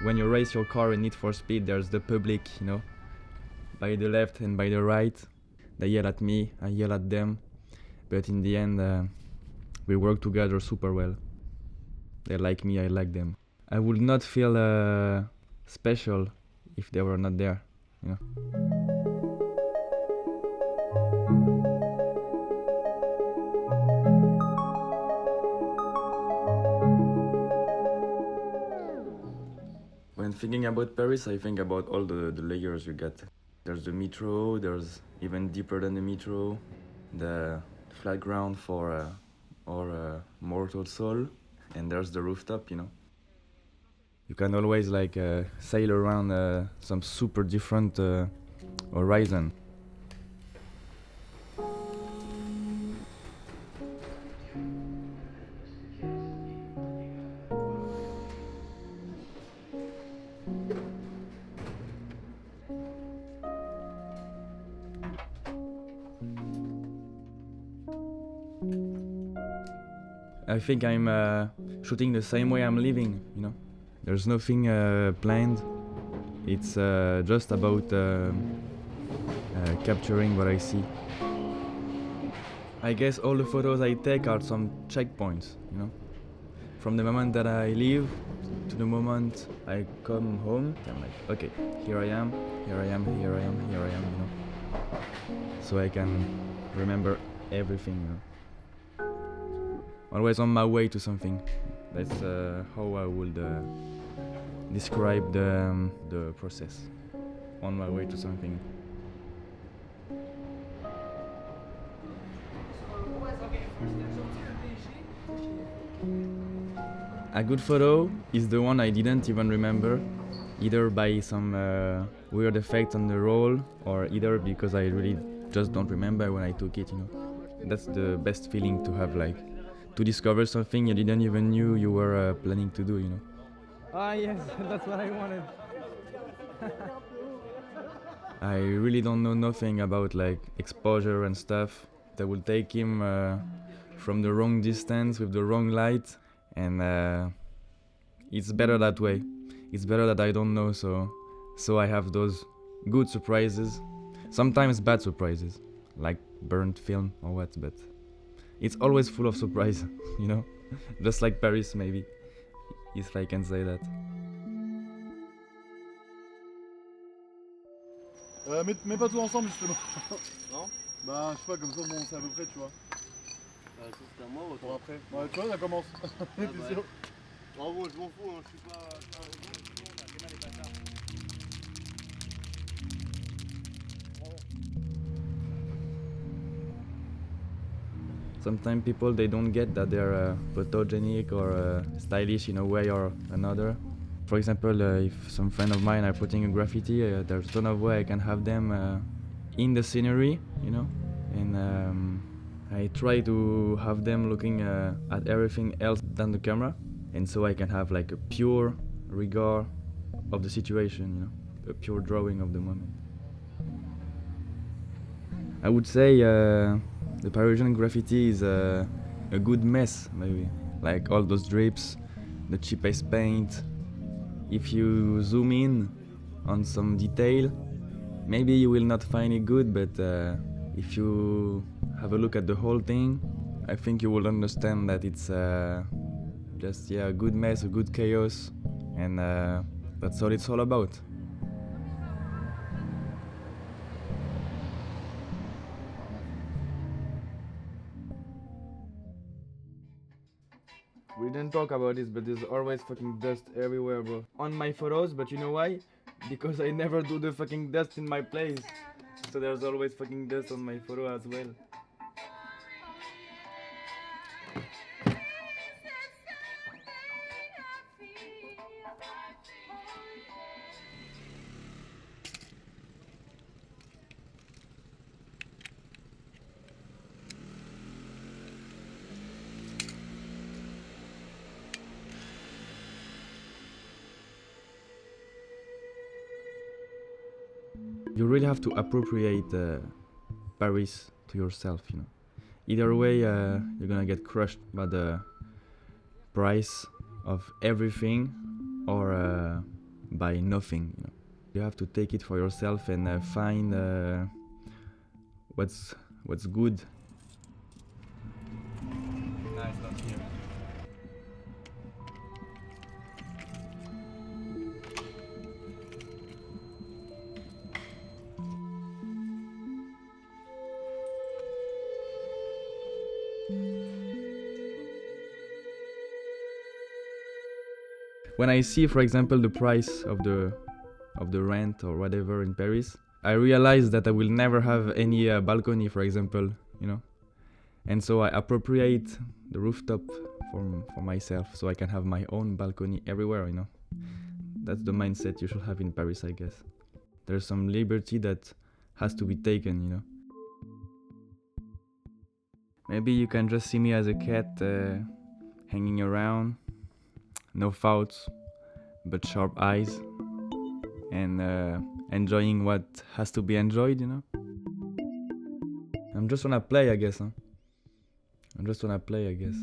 when you race your car in Need for Speed, there's the public, you know, by the left and by the right. They yell at me, I yell at them, but in the end, we work together super well. They like me, I like them. I would not feel special if they were not there, you know. When thinking about Paris, I think about all the layers you get. There's the metro, there's even deeper than the metro, the flat ground for our mortal soul, and there's the rooftop, you know. You can always like sail around some super different horizon. I think I'm shooting the same way I'm living, you know. There's nothing planned. It's just about capturing what I see. I guess all the photos I take are some checkpoints, you know. From the moment that I leave to the moment I come home, I'm like, okay, here I am, here I am, here I am, here I am, you know. So I can remember everything, you know. Always on my way to something. That's how I would describe the process. On my way to something. A good photo is the one I didn't even remember, either by some weird effect on the roll, or either because I really just don't remember when I took it, you know. That's the best feeling to have, like, to discover something you didn't even knew you were planning to do, you know. Ah yes, that's what I wanted. I really don't know nothing about like exposure and stuff. That will take him from the wrong distance with the wrong light, and it's better that way. It's better that I don't know, so I have those good surprises, sometimes bad surprises, like burnt film or what, but it's always full of surprise, you know? Just like Paris, maybe, if I can say that. Mets pas tout ensemble justement. Non. Bah je sais pas, comme ça bon c'est à peu près tu vois. Ça c'est à moi ou à Pour toi? après. Ouais tu vois ça commence. T'es sûr? En gros je m'en fous, hein, je suis pas... Sometimes people, they don't get that they're photogenic or stylish in a way or another. For example, if some friend of mine are putting a graffiti, there's a ton of way I can have them in the scenery, you know, and I try to have them looking at everything else than the camera, and so I can have like a pure regard of the situation, you know, a pure drawing of the moment. I would say the Parisian graffiti is a good mess, maybe. Like all those drips, the cheapest paint. If you zoom in on some detail, maybe you will not find it good, but if you have a look at the whole thing, I think you will understand that it's just a good mess, a good chaos, and that's all it's all about. We didn't talk about this, but there's always fucking dust everywhere, bro. On my photos, but you know why? Because I never do the fucking dust in my place. So there's always fucking dust on my photo as well. You really have to appropriate Paris to yourself, you know. Either way, you're gonna get crushed by the price of everything, or by nothing, you know. You have to take it for yourself and find what's good. Nice, not here. When I see, for example, the price of the rent or whatever in Paris, I realize that I will never have any balcony, for example, you know. And so I appropriate the rooftop for myself, so I can have my own balcony everywhere, you know. That's the mindset you should have in Paris, I guess. There's some liberty that has to be taken, you know. Maybe you can just see me as a cat hanging around, no thoughts, but sharp eyes, and enjoying what has to be enjoyed, you know. I'm just wanna play, I guess, huh? I just wanna play, I guess.